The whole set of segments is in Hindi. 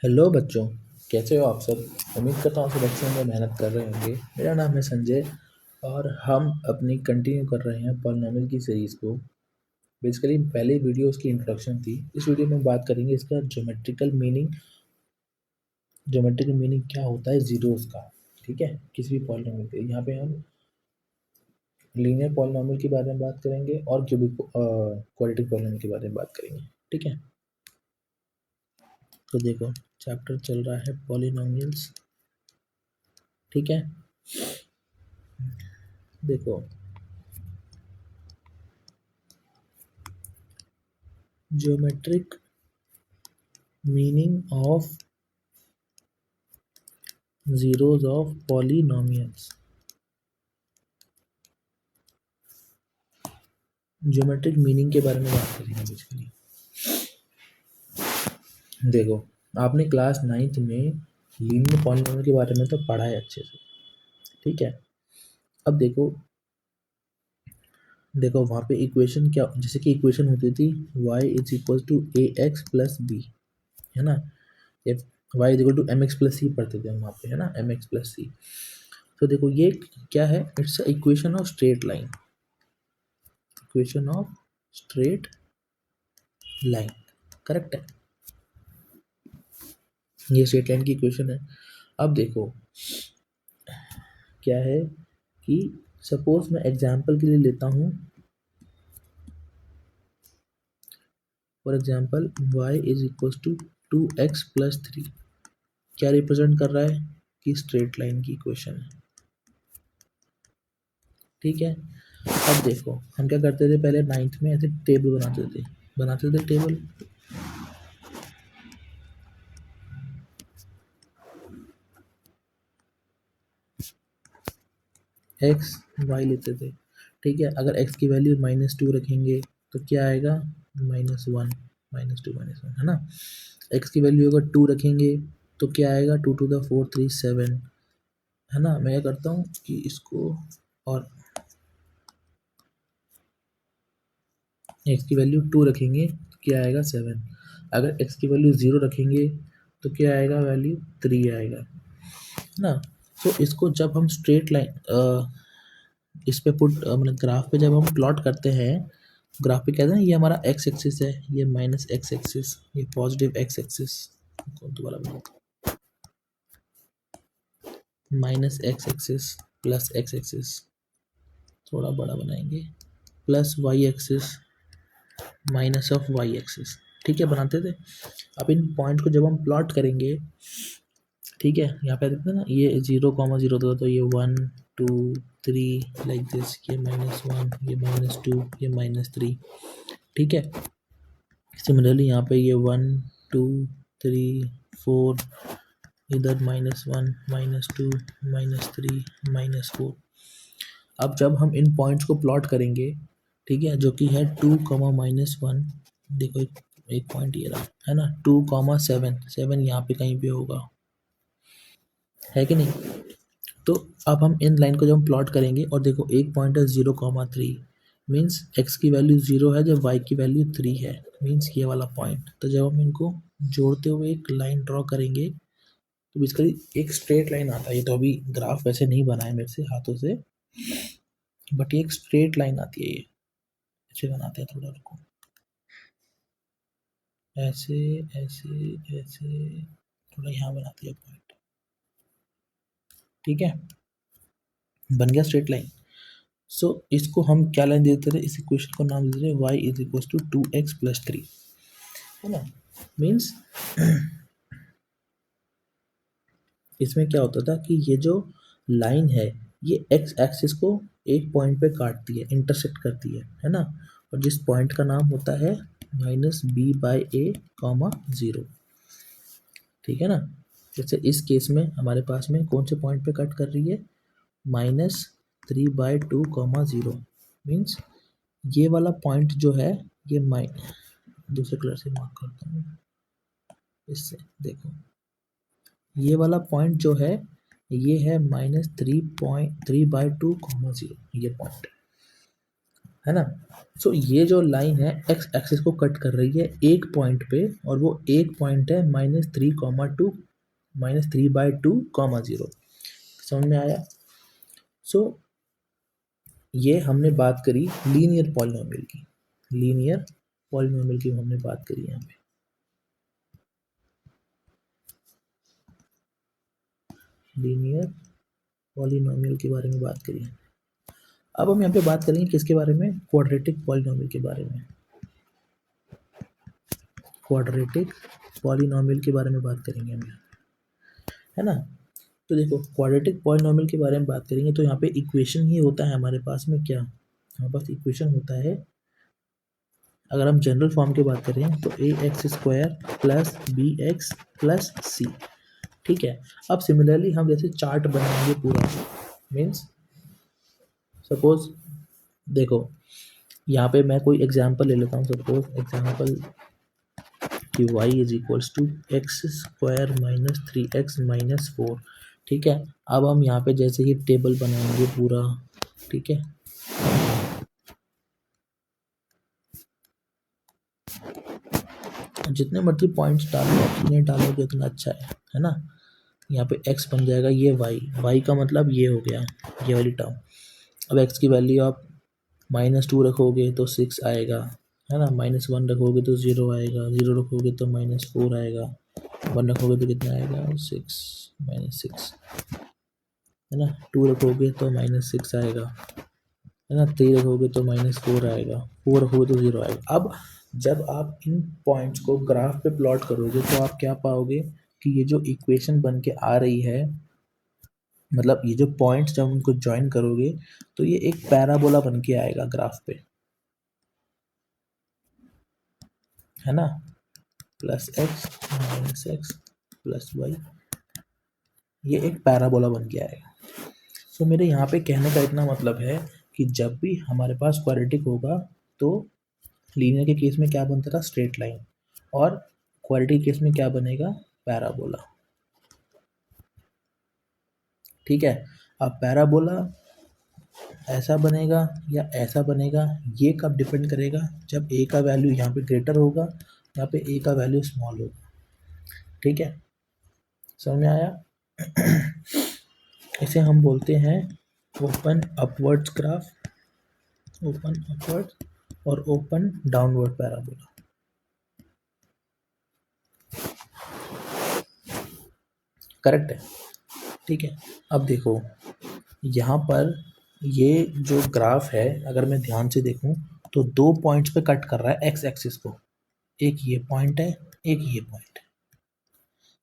हेलो बच्चों, कैसे हो आप सब। उम्मीद करता हूँ सब अच्छे होंगे, मेहनत कर रहे होंगे। मेरा नाम है संजय और हम अपनी कंटिन्यू कर रहे हैं पॉलिनॉमियल की सीरीज़ को। बेसिकली पहले वीडियो उसकी इंट्रोडक्शन थी। इस वीडियो में बात करेंगे इसका ज्योमेट्रिकल मीनिंग। ज्योमेट्रिकल मीनिंग क्या होता है जीरोस का। ठीक है, किसी भी पॉलिनॉमियल के यहाँ पे हम लीनियर पॉलिनॉमियल के बारे में बात करेंगे और क्यूबिक क्वाड्रेटिक पॉलिनॉमियल के बारे में बात करेंगे। ठीक है, तो देखो चैप्टर चल रहा है पॉलिनॉमियल्स। ठीक है, देखो geometric meaning of zeros of polynomials. Geometric meaning के बारे में बात करेंगे बेसिकली। देखो, आपने क्लास 9th में लीनियर पॉलिनॉमियल के बारे में तो पढ़ा है अच्छे से। ठीक है, अब देखो देखो वहाँ पे इक्वेशन क्या, जैसे कि इक्वेशन होती थी y is equal to a x plus b, है ना। या y is equal to m x plus c पढ़ते थे हम वहाँ पे, है ना, एम एक्स प्लस सी। तो देखो ये क्या है, it's equation of straight line. Equation of straight line, correct है। ये स्ट्रेट लाइन की इक्वेशन है। अब देखो क्या है कि सपोज मैं एग्जांपल के लिए लेता हूँ, for example y is equal to 2x plus 3। क्या रिप्रेजेंट कर रहा है कि स्ट्रेट लाइन की इक्वेशन है। ठीक है, अब देखो हम क्या करते थे, पहले 9th में ऐसे टेबल बनाते थे टेबल। एक्स वाई लेते थे। ठीक है, अगर x की वैल्यू -2 रखेंगे तो क्या आएगा, -1, -2 -1, है ना। x की वैल्यू अगर 2 रखेंगे तो क्या आएगा, 2 टू द 4 3 7, है ना। मैं क्या करता हूँ कि इसको, और x की वैल्यू 2 रखेंगे तो क्या आएगा 7। अगर x की वैल्यू 0 रखेंगे तो क्या आएगा, वैल्यू 3 आएगा, है ना। तो इसको जब हम स्ट्रेट लाइन इस पे मतलब ग्राफ पे जब हम प्लॉट करते हैं, ग्राफ पे कहते हैं ये हमारा एक्स एक्सिस है, ये माइनस एक्स एक्सिस, ये पॉजिटिव एक्स एक्सिस। दोबारा बनाओ, minus X axis plus X axis, थोड़ा बड़ा बनाएंगे, plus Y axis minus of Y axis. ठीक है, बनाते थे। अब इन पॉइंट को जब हम प्लॉट करेंगे, ठीक है, यहाँ पे देखते हैं ना, ये 0, 0 था तो ये 1 2 3 लाइक दिस, ये -1, ये -2, ये -3। ठीक है, सिमिलरली यहाँ पे ये 1 2 3 4, इधर -1 -2 -3 -4। अब जब हम इन पॉइंट्स को प्लॉट करेंगे, ठीक है, जो कि है 2, -1। देखो एक पॉइंट ये रहा, है ना, 2, 7, 7 यहाँ पे कहीं पे होगा, है कि नहीं। तो अब हम इन लाइन को जब हम प्लॉट करेंगे और देखो एक पॉइंट है 0, 3, मीन्स एक्स की वैल्यू 0 है जब वाई की वैल्यू 3 है, मीन्स ये वाला पॉइंट। तो जब हम इनको जोड़ते हुए एक लाइन ड्रॉ करेंगे तो बेसिकली एक स्ट्रेट लाइन आता है। ये तो अभी ग्राफ वैसे नहीं बना है मेरे से हाथों से, बट ये एक स्ट्रेट लाइन आती है। ये ऐसे बनाते हैं, थोड़ा रुको, ऐसे ऐसे ऐसे, थोड़ा यहाँ बनाते हैं पॉइंट। ठीक है, बन गया स्ट्रेट लाइन। सो इसको हम क्या लाइन देते थे, इस इक्वेशन को नाम देते थे y is equal to 2x plus 3, है ना। मीन्स इसमें क्या होता था कि ये जो लाइन है ये x एक्सिस को एक पॉइंट पे काटती है, इंटरसेक्ट करती है ना। और जिस पॉइंट का नाम होता है -b/a, 0। ठीक है ना। जैसे इस केस में हमारे पास में कौन से पॉइंट पे कट कर रही है, -3/2, 0। मीन्स ये वाला पॉइंट जो है, ये दूसरे कलर से मार्क करता हूँ इससे, देखो ये वाला पॉइंट जो है ये है -3.3/2, 0, ये पॉइंट। है ना। सो ये जो लाइन है एक्स एक्सिस को कट कर रही है एक पॉइंट पे, और वो एक पॉइंट है -3, 2 -3/2, 0। समझ में आया। सो ये हमने बात करी लीनियर पॉलिनोमियल की, लीनियर पॉलिनोमियल की हमने बात करी यहाँ पे, लीनियर पॉलिनोमियल के बारे में बात करी। अब हम यहाँ पे बात करेंगे किसके बारे में, क्वाड्रेटिक पॉलिनोमियल के बारे में, क्वाड्रेटिक पॉलिनोमियल के बारे में बात करेंगे हम, है ना। तो देखो क्वाड्रेटिक पॉलिनोमियल के बारे में बात करेंगे तो यहाँ पे इक्वेशन ही होता है हमारे पास में, क्या हमारे पास इक्वेशन होता है। अगर हम जनरल फॉर्म की बात करें तो ax² plus bx plus c, ठीक है। अब सिमिलरली हम जैसे चार्ट बनाएंगे पूरा, मीन्स सपोज देखो यहाँ पे मैं कोई एग्जांपल ले लेता हूँ, सपोज एग्जांपल कि y is equals to x² - 3x - 4, ठीक है। अब हम यहाँ पे जैसे ही टेबल बनाएंगे पूरा, ठीक है, जितने मर्जी पॉइंट्स डालो, जितने डालोगे उतना अच्छा है ना। यहाँ पे x बन जाएगा, ये y का मतलब ये हो गया, ये वाली टर्म। अब x की वैल्यू आप -2 रखोगे तो 6 आएगा, है ना। -1 रखोगे तो 0 आएगा, 0 रखोगे तो -4 आएगा, 1 रखोगे तो कितना आएगा 6 -6, है ना। 2 रखोगे तो -6 आएगा, है ना। 3 रखोगे तो -4 आएगा, 4 रखोगे तो 0 आएगा। अब जब आप इन पॉइंट्स को ग्राफ पे प्लॉट करोगे तो आप क्या पाओगे कि ये जो इक्वेशन बन के आ रही है, मतलब ये जो पॉइंट्स जब उनको ज्वाइन करोगे तो ये एक पैराबोला बन के आएगा ग्राफ पे, है ना। +x - x + y, ये एक पैराबोला बन के आएगा। सो मेरे यहाँ पे कहने का इतना मतलब है कि जब भी हमारे पास क्वाड्रेटिक होगा तो लीनियर के केस में क्या बनता था, स्ट्रेट लाइन, और क्वाड्रेटिक के केस में क्या बनेगा, पैराबोला, ठीक है। अब पैराबोला ऐसा बनेगा या ऐसा बनेगा, ये कब डिपेंड करेगा, जब a का वैल्यू यहाँ पे ग्रेटर होगा, यहाँ पे a का वैल्यू स्मॉल होगा, ठीक है। समझ में आया। इसे हम बोलते हैं open upwards graph, open upward और ओपन डाउनवर्ड पैराबोला, करेक्ट है, ठीक है। अब देखो यहाँ पर ये जो ग्राफ है, अगर मैं ध्यान से देखूं तो 2 पॉइंट्स पे कट कर रहा है एक्स एक्सिस को, एक ये पॉइंट है, एक ये पॉइंट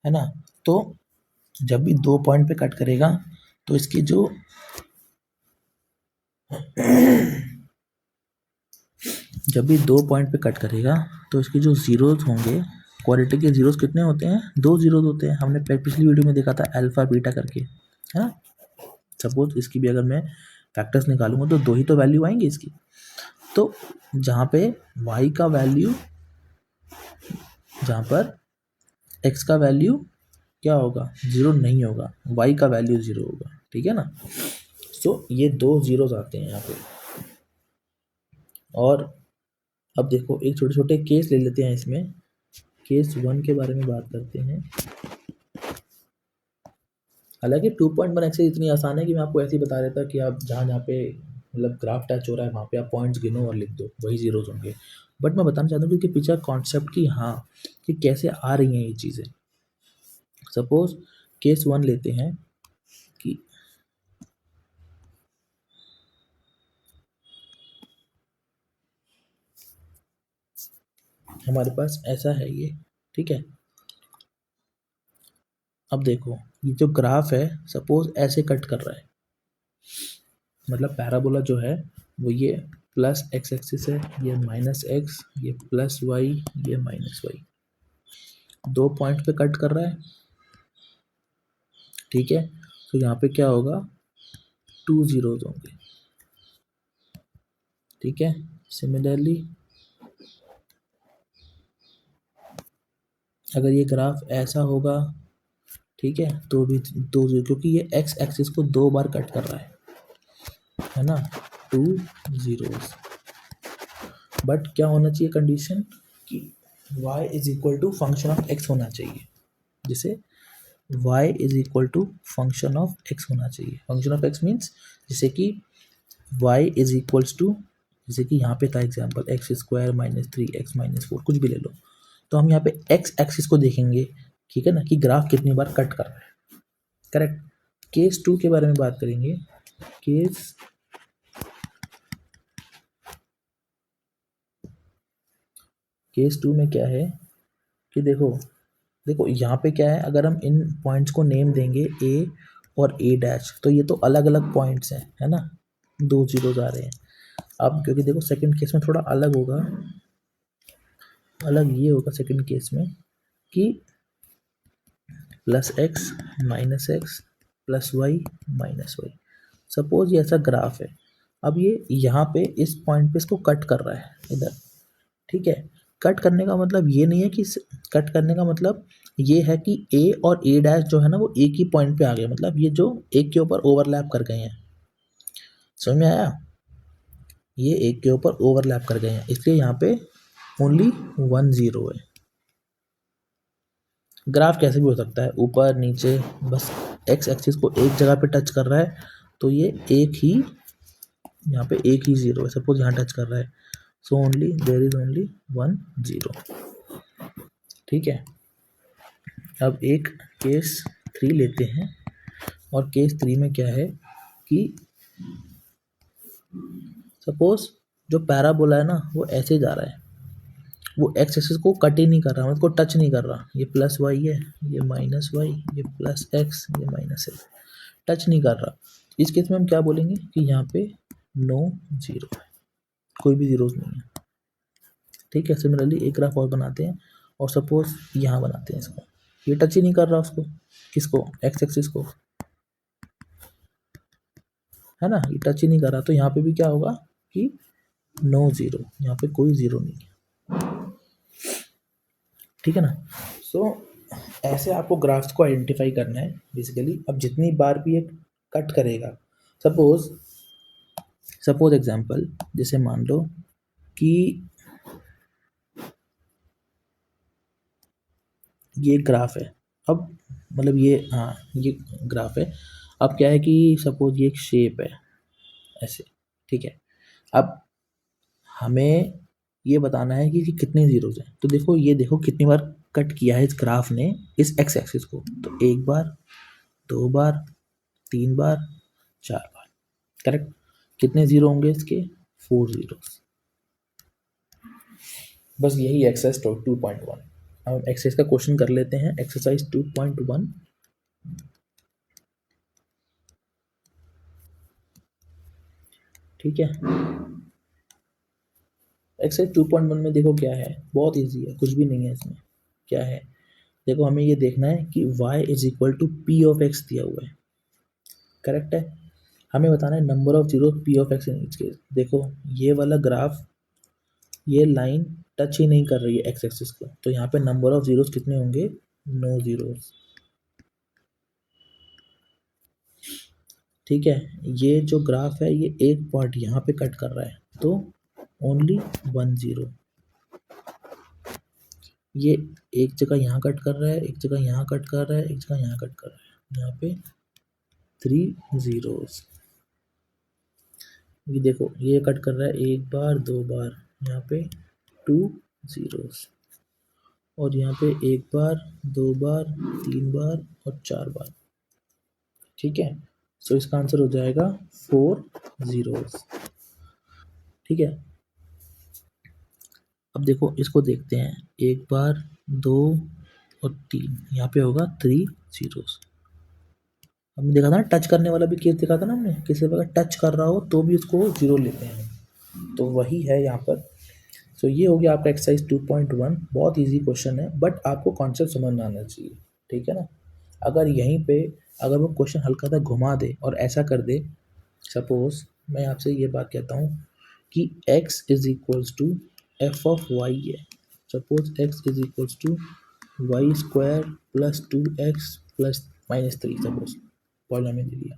है ना। तो जब भी 2 पॉइंट पे कट करेगा तो इसकी जो जब भी 2 पॉइंट पे कट करेगा तो इसके जो जीरोस होंगे, क्वाड्रेटिक के जीरोस कितने होते हैं, 2 जीरोस होते हैं। हमने पिछली वीडियो में देखा था अल्फा बीटा करके, है ना। सपोज इसकी भी अगर मैं फैक्टर्स निकालूंगा तो 2 ही तो वैल्यू आएंगी इसकी। तो जहाँ पे y का वैल्यू, जहाँ पर x का वैल्यू क्या होगा, 0 नहीं होगा, y का वैल्यू 0 होगा, ठीक है ना। सो ये 2 जीरोस आते हैं यहाँ पे। और अब देखो एक छोटे छोटे केस ले लेते हैं इसमें, केस 1 के बारे में बात करते हैं। हालांकि 2.1 एक्सेस इतनी आसान है कि मैं आपको ऐसे ही बता देता कि आप जहाँ जहाँ पे मतलब ग्राफ टच हो रहा है वहाँ पे आप पॉइंट्स गिनो और लिख दो, वही जीरोस होंगे। बट मैं बताना चाहता हूँ कि पीछे कॉन्सेप्ट की, हाँ, कि कैसे आ रही हैं ये चीज़ें। सपोज केस 1 लेते हैं कि हमारे पास ऐसा है ये, ठीक है। अब देखो ये जो ग्राफ है सपोज ऐसे कट कर रहा है, मतलब पैराबोला जो है वो ये प्लस एक्स एक्सिस है, ये -x, ये +y, ये -y, 2 पॉइंट पे कट कर रहा है, ठीक है। तो यहाँ पे क्या होगा, 2 जीरोस होंगे, ठीक है। सिमिलरली अगर ये ग्राफ ऐसा होगा, ठीक है, तो भी 2 जीरो, क्योंकि ये एक्स एक्सिस को 2 बार कट कर रहा है ना, 2 जीरोस, बट क्या होना चाहिए कंडीशन कि y is equal to function of x होना चाहिए, जिसे y is equal to function of x होना चाहिए। फंक्शन ऑफ x मीन्स जैसे कि y इज इक्वल्स टू, जैसे कि यहाँ पे था example x square minus 3x minus 4, कुछ भी ले लो। तो हम यहाँ पे x एक्सिस को देखेंगे, ठीक है ना, कि ग्राफ कितनी बार कट कर रहा है। करेक्ट। केस 2 के बारे में बात करेंगे। केस 2 में क्या है कि देखो देखो यहाँ पे क्या है, अगर हम इन पॉइंट्स को नेम देंगे a और a डैश, तो ये तो अलग अलग पॉइंट्स हैं, है ना, 2 जीरोज आ रहे हैं। अब क्योंकि देखो सेकंड केस में थोड़ा अलग होगा, अलग ये होगा सेकंड केस में कि plus X minus X plus Y minus Y. Suppose ये ऐसा ग्राफ है। अब ये यहाँ पे इस पॉइंट पे इसको कट कर रहा है इधर, ठीक है। कट करने का मतलब ये नहीं है कि कट करने का मतलब ये है कि ए और ए डैश जो है ना वो एक ही पॉइंट पे आ गए, मतलब ये जो एक के ऊपर ओवरलैप कर गए हैं। समझ में आया? ये एक के ऊपर ओवरलैप कर गए हैं, इसलिए यहाँ पे ओनली 1 0 है। ग्राफ कैसे भी हो सकता है, ऊपर नीचे, बस एक्स एक्सिस को एक जगह पे टच कर रहा है, तो ये एक ही, यहाँ पे एक ही 0 है। सपोज यहाँ टच कर रहा है, so only there is only 1 0, ठीक है। अब एक केस 3 लेते हैं, और केस 3 में क्या है कि सपोज जो पैराबोला है ना वो ऐसे जा रहा है, वो एक्स एक्सिस को कट ही नहीं कर रहा, उसको टच नहीं कर रहा। ये प्लस वाई है, ये माइनस वाई, ये प्लस एक्स, ये माइनस एक्स, टच नहीं कर रहा। इस केस में हम क्या बोलेंगे कि यहाँ पे नो जीरो है, कोई भी जीरोस नहीं है, ठीक है। सिमिलरली एक ग्राफ और बनाते हैं, और सपोज यहाँ बनाते हैं इसको, ये टच ही नहीं कर रहा उसको, किसको, एक्स एक्सिस को, है ना, ये टच ही नहीं कर रहा। तो यहाँ पे भी क्या होगा कि नो जीरो, यहाँ पे कोई जीरो नहीं है, ठीक है ना। सो ऐसे आपको ग्राफ्स को आइडेंटिफाई करना है बेसिकली। अब जितनी बार भी ये कट करेगा, सपोज सपोज एग्जांपल, जैसे मान लो कि ये ग्राफ है, अब मतलब ये, हाँ ये ग्राफ है। अब क्या है कि सपोज ये एक शेप है ऐसे, ठीक है। अब हमें ये बताना है कि कितने जीरोज हैं। तो देखो, ये देखो कितनी बार कट किया है इस ग्राफ ने इस एक्स एक्सिस को, तो एक बार, दो बार, 3 बार, 4 बार, करेक्ट। कितने जीरो होंगे इसके, 4 जीरोस। बस यही एक्सरसाइज 2.1। अब एक्सरसाइज का क्वेश्चन कर लेते हैं, एक्सरसाइज 2.1। ठीक है। एक्सरसाइज 2.1 में देखो क्या है, बहुत इजी है, कुछ भी नहीं है इसमें। क्या है, देखो हमें ये देखना है कि y is equal to P of X दिया हुआ है, करेक्ट है। हमें बताना है number of zero P of X in each case. देखो ये वाला ग्राफ, ये लाइन टच ही नहीं कर रही है एक्स एक्सिस को, तो यहाँ पे नंबर ऑफ जीरोस कितने होंगे, नो जीरोस, ठीक है। ये जो ग्राफ है ये एक पॉइंट यहाँ पे कट कर रहा है, तो ओनली 1 0। ये एक जगह यहाँ कट कर रहा है, एक जगह यहाँ कट कर रहा है, एक जगह यहाँ कट कर रहा है, यहाँ पे 3 जीरोस। ये देखो ये कट कर रहा है एक बार, दो बार, यहाँ पे 2 जीरोस, और यहाँ पे एक बार, दो बार, 3 बार और 4 बार, ठीक है। सो इसका आंसर हो जाएगा 4 जीरोस, ठीक है। अब देखो इसको देखते हैं, एक बार, दो और 3, यहाँ पे होगा 3 जीरोस। हमने देखा था ना, टच करने वाला भी केस देखा था ना हमने, किसी अगर टच कर रहा हो तो भी उसको जीरो लेते हैं, तो वही है यहाँ पर। सो ये हो गया आपका एक्सरसाइज 2.1। बहुत इजी क्वेश्चन है, बट आपको कॉन्सेप्ट समझ में आना चाहिए, ठीक है ना। अगर यहीं पे अगर वो क्वेश्चन हल्का सा घुमा दे और ऐसा कर दे, सपोज मैं आपसे ये बात कहता हूँ कि x is equals to f of y है। Suppose x is equals to y square plus 2x plus -3, suppose polynomial दे दिया,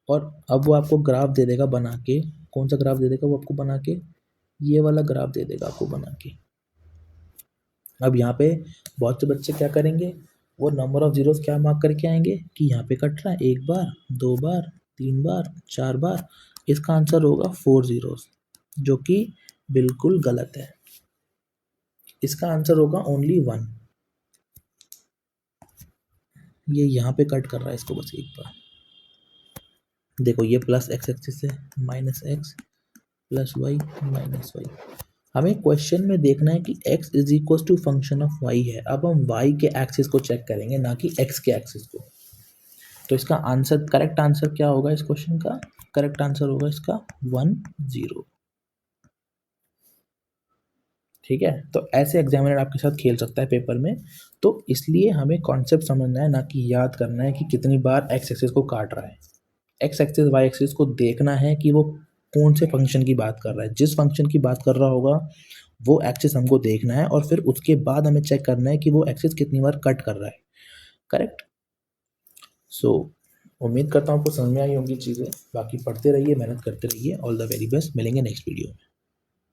और अब वो आपको ग्राफ दे देगा बना के। कौन सा ग्राफ दे देगा वो आपको बना के, ये वाला ग्राफ दे देगा आपको बना के। अब यहाँ पे बहुत से बच्चे क्या करेंगे, वो नंबर ऑफ जीरोस क्या मार्क करके आएंगे कि यहाँ पे कट रहा है 1 बार, 2 बार, 3 बार, 4 बार। इसका आंसर होगा 4 जीरोस, जो कि बिल्कुल गलत है। इसका आंसर होगा ओनली 1। ये यहाँ पे कट कर रहा है इसको बस एक बार। देखो ये प्लस एक्स एक्सिस है, minus X plus Y minus Y. हमें क्वेश्चन में देखना है कि x is equal to function of y है। अब हम y के एक्सिस को चेक करेंगे, ना कि x के एक्सिस को। तो इसका आंसर, करेक्ट आंसर क्या होगा इस क्वेश्चन का? करेक्ट आंसर होगा इसका 1 0। ठीक है, तो ऐसे एग्जामिनर आपके साथ खेल सकता है पेपर में। तो इसलिए हमें कॉन्सेप्ट समझना है, ना कि याद करना है कि कितनी बार x एक्सिस को काट रहा है। x एक्सिस y एक्सिस को देखना है कि वो कौन से फंक्शन की बात कर रहा है। जिस फंक्शन की बात कर रहा होगा वो एक्सिस हमको देखना है, और फिर उसके बाद हमें चेक करना है कि वो एक्सिस कितनी बार कट कर रहा है। करेक्ट। सो उम्मीद करता हूँ आपको समझ में आई होंगी चीज़ें। बाकी पढ़ते रहिए, मेहनत करते रहिए। All the very best. मिलेंगे नेक्स्ट वीडियो में।